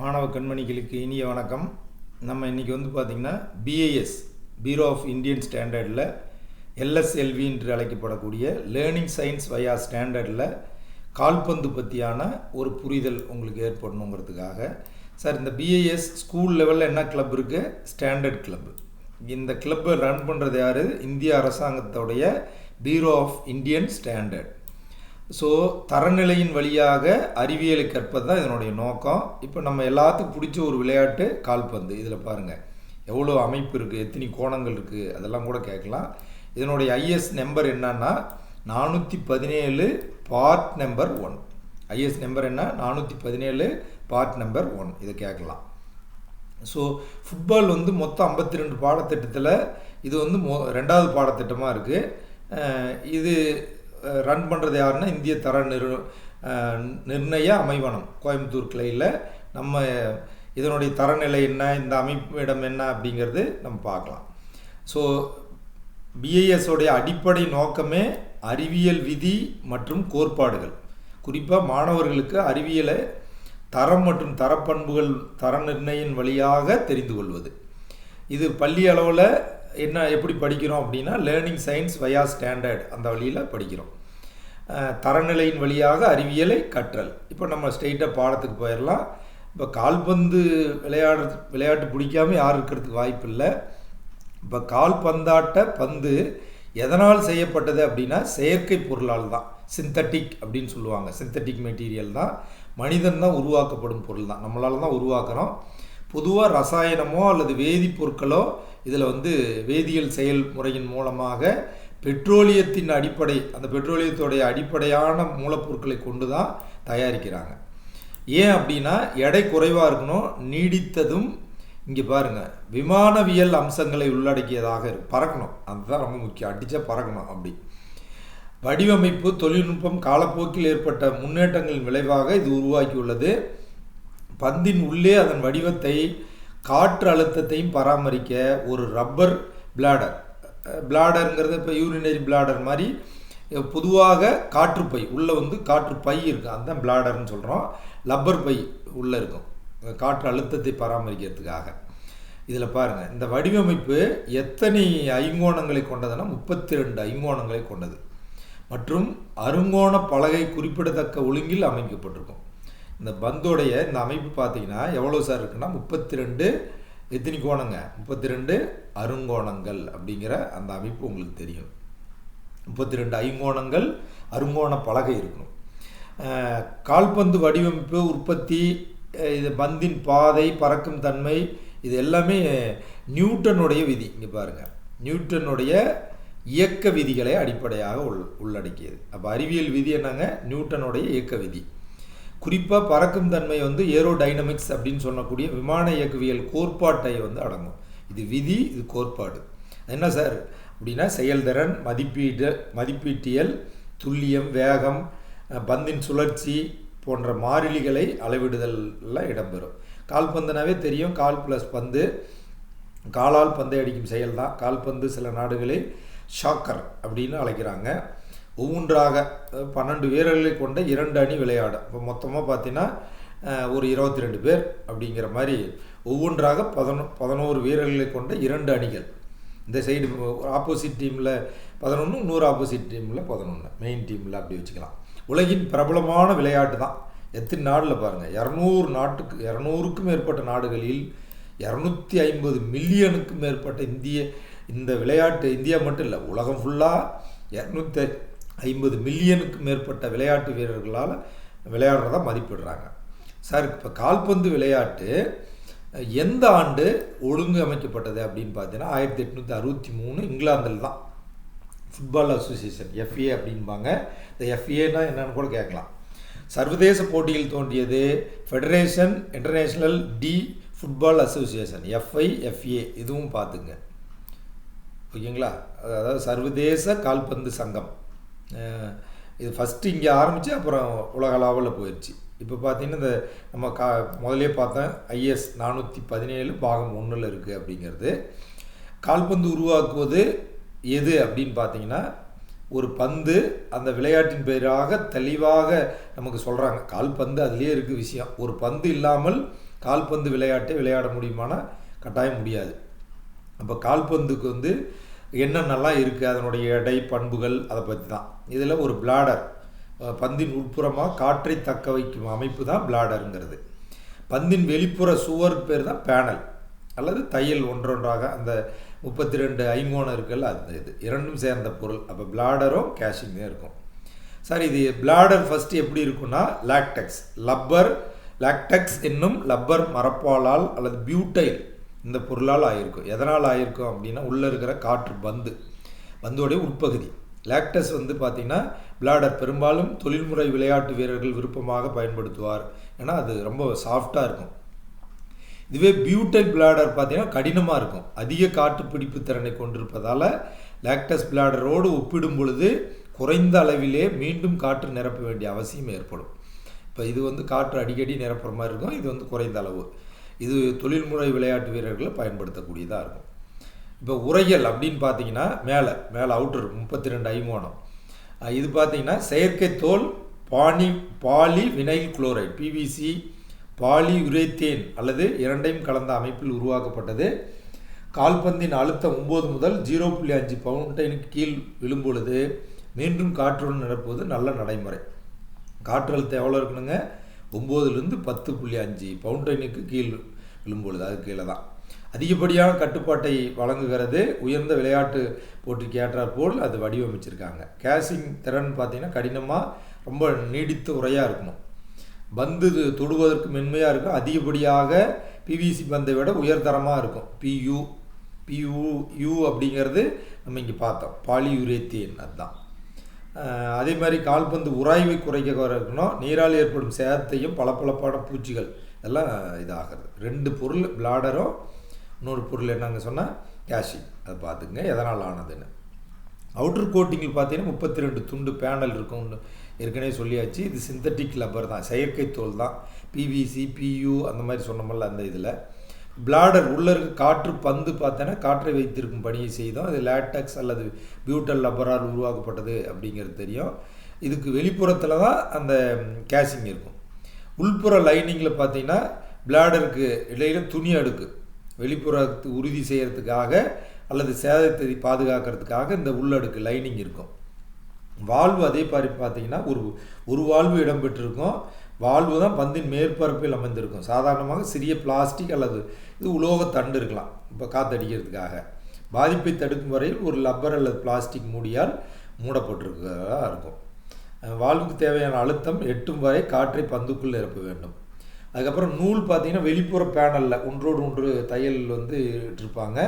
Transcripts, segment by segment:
மாணவ கண்மணிகளுக்கு இனிய வணக்கம். நம்ம இன்றைக்கி பார்த்திங்கன்னா பிஏஎஸ் பியூரோ ஆஃப் இந்தியன் ஸ்டாண்டர்டில் எல்எஸ்எல்வி என்று அழைக்கப்படக்கூடிய லேர்னிங் சயின்ஸ் வயா ஸ்டாண்டர்டில் கால்பந்து பற்றியான ஒரு புரிதல் உங்களுக்கு ஏற்படணுங்கிறதுக்காக சார் இந்த பிஏஎஸ் ஸ்கூல் லெவலில் என்ன கிளப் இருக்குது? Standard club. இந்த கிளப்பை ரன் பண்ணுறது யார்? இந்திய அரசாங்கத்தோடைய bureau of Indian standard. So தரநிலையின் வழியாக அறிவியலை கற்பது தான் இதனுடைய நோக்கம். இப்போ நம்ம எல்லாத்துக்கும் பிடிச்ச ஒரு விளையாட்டு கால்பந்து. இதில் பாருங்கள் எவ்வளோ அமைப்பு இருக்குது, எத்தனை கோணங்கள் இருக்குது, அதெல்லாம் கூட கேட்கலாம். இதனுடைய ஐஎஸ் நம்பர் என்னன்னா 417 பார்ட் நம்பர் 1. ஐஎஸ் நம்பர் என்ன? 417 பார்ட் நம்பர் 1. இதை கேட்கலாம். ஸோ ஃபுட்பால் மொத்தம் 52 பாடத்திட்டத்தில் இது ரெண்டாவது பாடத்திட்டமாக இருக்குது. இது ரன் பண்ணுறது யாருன்னா இந்திய தர நிர்ணய அமைவனம் கோயம்புத்தூர் கிளையில். நம்ம இதனுடைய தரநிலை என்ன, இந்த அமைப்பிடம் என்ன அப்படிங்கிறது நம்ம பார்க்கலாம். ஸோ பிஏஎஸோடைய அடிப்படை நோக்கமே அறிவியல் விதி மற்றும் கோட்பாடுகள், குறிப்பாக மாணவர்களுக்கு அறிவியலை தரம் மற்றும் தரப்பண்புகள் தர நிர்ணயின் வழியாக தெரிந்து கொள்வது. இது பள்ளி அளவில் எப்படி படிக்கிறோம் அப்படின்னா லேர்னிங் சயின்ஸ் வயா ஸ்டாண்டர்ட் அந்த வழியில் படிக்கிறோம். தரநிலையின் வழியாக அறிவியலை கற்றல். இப்போ நம்ம ஸ்ட்ரெயிட்டாக பாடத்துக்கு போயிடலாம். இப்போ கால்பந்து விளையாட்டு பிடிக்காமல் யாரும் இருக்கிறதுக்கு வாய்ப்பு இல்லை. இப்போ கால்பந்தாட்ட பந்து எதனால் செய்யப்பட்டது அப்படின்னா செயற்கை பொருளால் தான், சிந்தட்டிக் அப்படின்னு சொல்லுவாங்க. சிந்தட்டிக் மெட்டீரியல் தான், மனிதன் தான் உருவாக்கப்படும் பொருள் தான், நம்மளால தான் உருவாக்குறோம். பொதுவாக ரசாயனமோ அல்லது வேதிப்பொருட்களோ இதில் வேதியியல் செயல்முறையின் மூலமாக பெட்ரோலியத்தின் அடிப்படை, அந்த பெட்ரோலியத்தோடைய அடிப்படையான மூலப்பொருட்களை கொண்டு தான் தயாரிக்கிறாங்க. ஏன் அப்படின்னா எடை குறைவாக இருக்கணும், நீடித்ததும், இங்கே பாருங்கள் விமானவியல் அம்சங்களை உள்ளடக்கியதாக பறக்கணும். அதுதான் ரொம்ப முக்கியம், அடித்தா பறக்கணும். அப்படி வடிவமைப்பு தொழில்நுட்பம் காலப்போக்கில் ஏற்பட்ட முன்னேற்றங்களின் விளைவாக இது உருவாக்கியுள்ளது. பந்தின் உள்ளே அதன் வடிவத்தை காற்று அழுத்தத்தையும் பராமரிக்க ஒரு ரப்பர் பிளாடருங்கிறது இப்போ யூரினரி பிளாடர் மாதிரி பொதுவாக காற்றுப்பை உள்ளே காற்றுப்பை இருக்குது, அதுதான் பிளாடர்னு சொல்கிறோம். லப்பர் பை உள்ளே இருக்கும் காற்று அழுத்தத்தை பராமரிக்கிறதுக்காக. இதில் பாருங்கள் இந்த வடிவமைப்பு எத்தனை ஐங்கோணங்களை கொண்டதுன்னா 32 ஐங்கோணங்களை கொண்டது மற்றும் அருங்கோண பலகை குறிப்பிடத்தக்க ஒழுங்கில் அமைக்கப்பட்டிருக்கும். இந்த பந்தோடைய இந்த அமைப்பு பார்த்தீங்கன்னா எவ்வளோ சார் இருக்குன்னா 32 எத்தனை கோணங்க? 32 அருங்கோணங்கள் அப்படிங்கிற அந்த அமைப்பு உங்களுக்கு தெரியும். 32 ஐங்கோணங்கள், அருங்கோண பலகை இருக்கணும். கால்பந்து வடிவமைப்பு, உற்பத்தி, இது பந்தின் பாதை, பறக்கும் தன்மை, இது எல்லாமே நியூட்டனுடைய விதி. இங்கே பாருங்கள், நியூட்டனுடைய இயக்க விதிகளை அடிப்படையாக உள்ளடக்கியது. அப்போ அறிவியல் விதி என்னங்க? நியூட்டனுடைய இயக்க விதி. குறிப்பாக பறக்கும் தன்மை ஏரோடைனமிக்ஸ் அப்படின்னு சொல்லக்கூடிய விமான இயக்கவியல் கோட்பாட்டை அடங்கும். இது விதி, இது கோட்பாடு. என்ன சார் அப்படின்னா செயல்திறன், மதிப்பீட்டியல், துல்லியம், வேகம், பந்தின் சுழற்சி போன்ற மாறிலிகளை அளவிடுதலில் இடம்பெறும். கால்பந்துனாவே தெரியும், கால் ப்ளஸ் பந்து, காலால் பந்தை அடிக்கும் செயல் தான் கால்பந்து. சில நாடுகளில் ஷாக்கர் அப்படின்னு அழைக்கிறாங்க. ஒவ்வொன்றாக 12 வீரர்களை கொண்ட 2 அணி விளையாடும். இப்போ மொத்தமாக பார்த்தீங்கன்னா ஒரு 22 பேர் அப்படிங்கிற மாதிரி ஒவ்வொன்றாக 11 வீரர்களை கொண்ட 2 அணிகள். இந்த சைடு ஆப்போசிட் டீமில் 11, இன்னொரு ஆப்போசிட் டீமில் 11, மெயின் டீமில் அப்படி வச்சுக்கலாம். உலகின் பிரபலமான விளையாட்டு தான். எத்தனை நாடில் பாருங்கள், 200க்கும் மேற்பட்ட நாடுகளில் 250 மில்லியனுக்கும் மேற்பட்ட இந்த விளையாட்டு இந்தியா மட்டும் இல்லை, உலகம் ஃபுல்லாக 250 மில்லியனுக்கு மேற்பட்ட விளையாட்டு வீரர்களால் விளையாடுறதா மதிப்பிடுறாங்க. சார் இப்போ கால்பந்து விளையாட்டு எந்த ஆண்டு ஒழுங்கு அமைக்கப்பட்டது அப்படின்னு பார்த்தீங்கன்னா 1863 இங்கிலாந்தில் தான். ஃபுட்பால் அசோசியேஷன், எஃப்ஏ அப்படின்பாங்க. இந்த எஃப்ஏனா என்னன்னு கூட கேட்கலாம். சர்வதேச போட்டியில் தோன்றியது federation international de football association, FIFA. இதுவும் பார்த்துங்க, ஓகேங்களா? அதாவது சர்வதேச கால்பந்து சங்கம். இது ஃபஸ்ட்டு இங்கே ஆரம்பித்து அப்புறம் உலக அளவில் போயிடுச்சு. இப்போ பார்த்தீங்கன்னா இந்த நம்ம முதலே பார்த்தேன் ஐஎஸ் 417 பாகம் 1 இருக்குது அப்படிங்கிறது. கால்பந்து உருவாக்குவது எது அப்படின்னு பார்த்தீங்கன்னா ஒரு பந்து, அந்த விளையாட்டின் பெயராக தெளிவாக நமக்கு சொல்கிறாங்க. கால்பந்து அதுலேயே இருக்குது விஷயம். ஒரு பந்து இல்லாமல் கால்பந்து விளையாட்டை விளையாட முடியுமானா கட்டாயம் முடியாது. அப்போ கால்பந்துக்கு வந்து என்னென்னலாம் இருக்குது, அதனுடைய எடை பண்புகள் அதை பற்றி தான். இதில் ஒரு பிளாடர், பந்தின் உட்புறமாக காற்றை தக்க வைக்கும் அமைப்பு தான் பிளாடருங்கிறது. பந்தின் வெளிப்புற சுவர் பேர் தான் பேனல் அல்லது தையல். ஒன்றொன்றாக அந்த 32 ஐங்கோணம் இருக்குல்ல, அந்த இது இரண்டும் சேர்ந்த பொருள். அப்போ பிளாடரும் கேஷிங்கும் இருக்கும். சார், இது பிளாடர் ஃபஸ்ட்டு எப்படி இருக்குன்னா லாக்டெக்ஸ் லாக்டெக்ஸ் என்னும் லப்பர் மரப்பாலால் அல்லது பியூட்டைல் இந்த பொருளால் ஆகிருக்கும். எதனால் ஆகிருக்கும் அப்படின்னா உள்ளே இருக்கிற காற்று பந்தோடைய உட்பகுதி. லாக்டஸ் வந்து பார்த்திங்கன்னா பிளாடர் பெரும்பாலும் தொழில்முறை விளையாட்டு வீரர்கள் விருப்பமாக பயன்படுத்துவார். ஏன்னா அது ரொம்ப சாஃப்டாக இருக்கும். இதுவே பியூட்டைல் பிளாடர் பார்த்திங்கன்னா கடினமாக இருக்கும். அதிக காற்று பிடிப்பு திறனை கொண்டிருப்பதால் லாக்டஸ் பிளாடரோடு ஒப்பிடும் பொழுது குறைந்த அளவிலே மீண்டும் காற்று நிரப்ப வேண்டிய அவசியம் ஏற்படும். இப்போ இது வந்து காற்று அடிக்கடி நிரப்புற மாதிரி இருக்கும். இது வந்து குறைந்த அளவு. இது தொழில்முறை விளையாட்டு வீரர்களை பயன்படுத்தக்கூடியதாக இருக்கும். இப்போ உரைகள் அப்படின்னு பார்த்தீங்கன்னா மேலே அவுட்டர் 32 ஐங்கோணம். இது பார்த்தீங்கன்னா செயற்கை தோல் polyvinyl chloride PVC polyurethane அல்லது இரண்டையும் கலந்த அமைப்பில் உருவாக்கப்பட்டது. கால்பந்தின் அழுத்தம் 9 முதல் 0.5 பவுண்டைனுக்கு கீழ் விழும்பொழுது மீண்டும் காற்றுடன் நிரப்புவது நல்ல நடைமுறை. காற்று அழுத்தம் எவ்வளோ இருக்கணுங்க? 9லிருந்து 10.5 பவுண்டைனுக்கு கீழ் விழும்பொழுது, அது கீழே தான். அதிகப்படியான கட்டுப்பாட்டை வழங்குகிறது. உயர்ந்த விளையாட்டு போட்டிக்கு ஏற்றாற் போல் அது வடிவமைச்சிருக்காங்க. கேஷிங் திறன் பார்த்திங்கன்னா கடினமாக ரொம்ப நீடித்த உரையாக இருக்கணும். பந்து தொடுவதற்கு மென்மையாக இருக்கும். அதிகப்படியாக பிவிசி பந்தை விட உயர்தரமாக இருக்கும். பியூ அப்படிங்கிறது நம்ம இங்கே பார்த்தோம், பாலியூரேத்தேன். அதுதான். அதே மாதிரி கால்பந்து உராய்வை குறைக்க இருக்கணும். நீரால் ஏற்படும் சேதத்தையும் பளபளப்பான பூச்சிகள் எல்லாம் இதாகிறது. 2 பொருள் பிளாடரும் இன்னொரு பொருள் என்னங்க சொன்னால் கேஷிங். அதை பார்த்துங்க எதனால் ஆனதுன்னு. அவுட்டர் கோட்டிங்கில் பார்த்தீங்கன்னா 32 துண்டு பேனல் இருக்கும்னு ஏற்கனவே சொல்லியாச்சு. இது சிந்தட்டிக் லப்பர் தான், செயற்கை தோல் தான். பிவிசி பியூ அந்த மாதிரி சொன்னோம்ல அந்த இதில். பிளாடர் உள்ளே இருக்க காற்று பந்து பார்த்தோன்னா காற்றை வைத்திருக்கும் பணியை செய்தோம். அது லேட்டக்ஸ் அல்லது பியூட்டல் லப்பரால் உருவாக்கப்பட்டது அப்படிங்கிறது தெரியும். இதுக்கு வெளிப்புறத்தில் தான் அந்த கேஷிங் இருக்கும். உள்புற லைனிங்கில் பார்த்தீங்கன்னா பிளாடருக்கு இடையில் துணி அடுக்கு வெளிப்புறத்து உறுதி செய்கிறதுக்காக அல்லது சேதத்தை பாதுகாக்கிறதுக்காக இந்த உள்ளடுக்கு லைனிங் இருக்கும். வால்வு அதே மாதிரி பார்த்தீங்கன்னா ஒரு வால்வு இடம்பெற்றிருக்கும். வால்வு தான் பந்தின் மேற்பரப்பில் அமைந்திருக்கும். சாதாரணமாக சிறிய பிளாஸ்டிக் அல்லது இது உலோகத்தண்டு இருக்கலாம், இப்போ காற்றடிக்கிறதுக்காக. பாதிப்பை தடுக்கும் வரையில் ஒரு லப்பர் அல்லது பிளாஸ்டிக் மூடியால் மூடப்பட்டிருக்கிறதா இருக்கும். வால்வுக்கு தேவையான அழுத்தம் எட்டும் வரை காற்றை பந்துக்குள் நிரப்ப வேண்டும். அதுக்கப்புறம் நூல் பார்த்திங்கன்னா வெளிப்புற பேனலில் ஒன்றோடு ஒன்று தையல் வந்து இட்டிருப்பாங்க.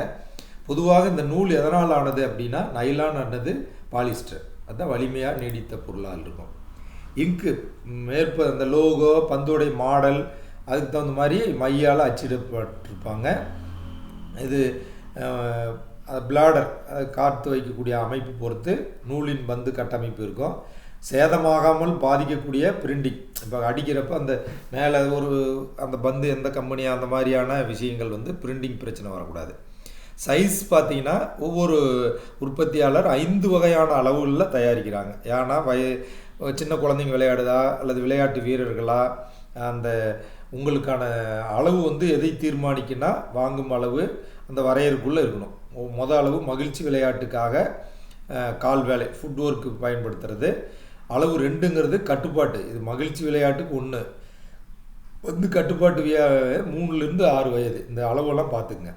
பொதுவாக இந்த நூல் எதனால் ஆனது அப்படின்னா நைலான் ஆனது பாலிஸ்டர். அதுதான் வலிமையாக நீடித்த பொருளாக இருக்கும். இங்கு அந்த லோகோ பந்தோடைய மாடல் அதுக்கு தகுந்த மாதிரி மையால் அச்சிடப்பட்டிருப்பாங்க. இது பிளாடர் காற்று வைக்கக்கூடிய அமைப்பு பொறுத்து நூலின் பந்து கட்டமைப்பு இருக்கும். சேதமாகாமல் பாதிக்கக்கூடிய பிரிண்டிங். இப்போ அடிக்கிறப்ப அந்த மேலே அந்த பந்து எந்த கம்பெனியாக அந்த மாதிரியான விஷயங்கள் வந்து பிரிண்டிங் பிரச்சனை வரக்கூடாது. சைஸ் பார்த்திங்கன்னா ஒவ்வொரு உற்பத்தியாளர் 5 வகையான அளவுகளில் தயாரிக்கிறாங்க. ஏன்னா சின்ன குழந்தைங்க விளையாடுதா அல்லது விளையாட்டு வீரர்களா, அந்த உங்களுக்கான அளவு வந்து எதை தீர்மானிக்குன்னா வாங்கும் அளவு அந்த வரையறுக்குள்ளே இருக்கணும். அளவு மகிழ்ச்சி விளையாட்டுக்காக கால் வேலை ஃபுட் ஒர்க்கு பயன்படுத்துறது. அளவு 2ங்கிறது கட்டுப்பாட்டு. இது மகிழ்ச்சி விளையாட்டுக்கு 1 வந்து கட்டுப்பாட்டு 3லேருந்து 6 வயது. இந்த அளவெல்லாம் பார்த்துக்குங்க.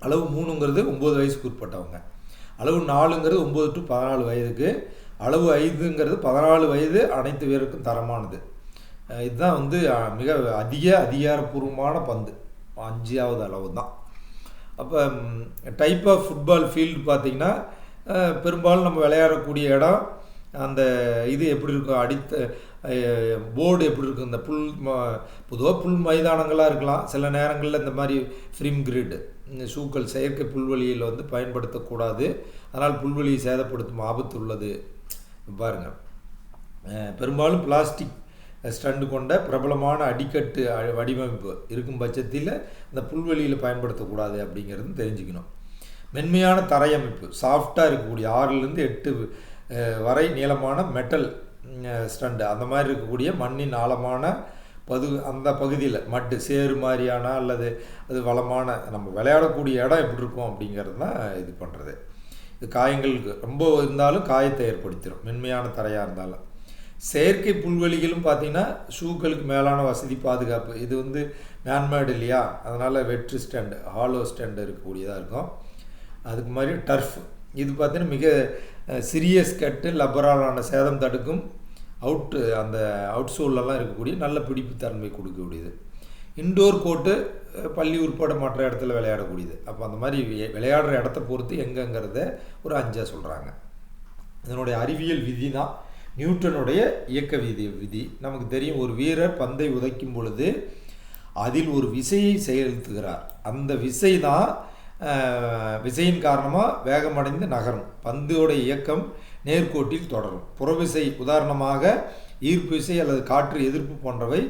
அளவு 3ங்கிறது 9 வயசுக்கு உட்பட்டவங்க. அளவு 4ங்கிறது 9 to 14 வயதுக்கு. அளவு 5ங்கிறது 14 வயது அனைத்து வீரருக்கும் தரமானது. இதுதான் வந்து மிக அதிகாரப்பூர்வமான பந்து. 5வது அளவு தான். அப்போ டைப் ஆஃப் ஃபுட்பால் ஃபீல்டு பார்த்திங்கன்னா பெரும்பாலும் நம்ம விளையாடக்கூடிய இடம் அந்த இது எப்படி இருக்கும், போர்டு எப்படி இருக்கும், இந்த பொதுவாக புல் மைதானங்களாக இருக்கலாம். சில நேரங்களில் இந்த மாதிரி ஃப்ரீம் கிரிட் ஷூக்கள் செயற்கை புல்வெளியில் வந்து பயன்படுத்தக்கூடாது. அதனால் புல்வெளியை சேதப்படுத்தும் ஆபத்து உள்ளது. பாருங்கள், பெரும்பாலும் பிளாஸ்டிக் ஸ்டண்டு கொண்ட பிரபலமான அடிக்கட்டு வடிவமைப்பு இருக்கும் பட்சத்தில் இந்த புல்வெளியில் பயன்படுத்தக்கூடாது அப்படிங்கிறது தெரிஞ்சுக்கணும். மென்மையான தரையமைப்பு சாஃப்டாக இருக்கக்கூடிய 6லேருந்து 8 வரை நீளமான மெட்டல் ஸ்டண்டு அந்த மாதிரி இருக்கக்கூடிய மண்ணின் ஆழமான அந்த பகுதியில் மட்டு சேறு மாதிரியான அல்லது அது வளமான நம்ம விளையாடக்கூடிய இடம் எப்படி இருக்கும் அப்படிங்கிறது தான் இது பண்ணுறது. இது காயங்களுக்கு ரொம்ப இருந்தாலும் காயத்தை ஏற்படுத்திடும், மென்மையான தரையாக இருந்தாலும். செயற்கை புல்வெளிகளும் பார்த்திங்கன்னா ஷூக்களுக்கு மேலான வசதி, பாதுகாப்பு. இது வந்து மேன்மேடு இல்லையா, அதனால் வெற்று ஸ்டாண்டு, ஹாலோ ஸ்டாண்டு இருக்கக்கூடியதாக இருக்கும். அதுக்கு மாதிரி டர்ஃப், இது பார்த்திங்கன்னா மிக சிறிய ஸ்கட்டு, லப்பராலான சேதம் தடுக்கும், அந்த அவுட்சோல்லாம் இருக்கக்கூடிய நல்ல பிடிப்பு தன்மை கொடுக்கக்கூடியது. இன்டோர் கோர்ட்டு பள்ளி உட்பட மற்ற இடத்துல விளையாடக்கூடியது. அப்போ அந்த மாதிரி விளையாடுற இடத்த பொறுத்து எங்கங்கிறத ஒரு 5 சொல்கிறாங்க. இதனுடைய அறிவியல் விதி தான் நியூட்டனுடைய இயக்க விதி. நமக்கு தெரியும், ஒரு வீரர் பந்தை உதைக்கும் பொழுது அதில் ஒரு விசையை செலுத்துகிறார். அந்த விசை தான் விசையின் காரணமாக வேகமடைந்து நகரும். பந்தோடைய இயக்கம் நேர்கோட்டில் தொடரும். புறவிசை, உதாரணமாக ஈர்ப்பு விசை அல்லது காற்று எதிர்ப்பு போன்றவை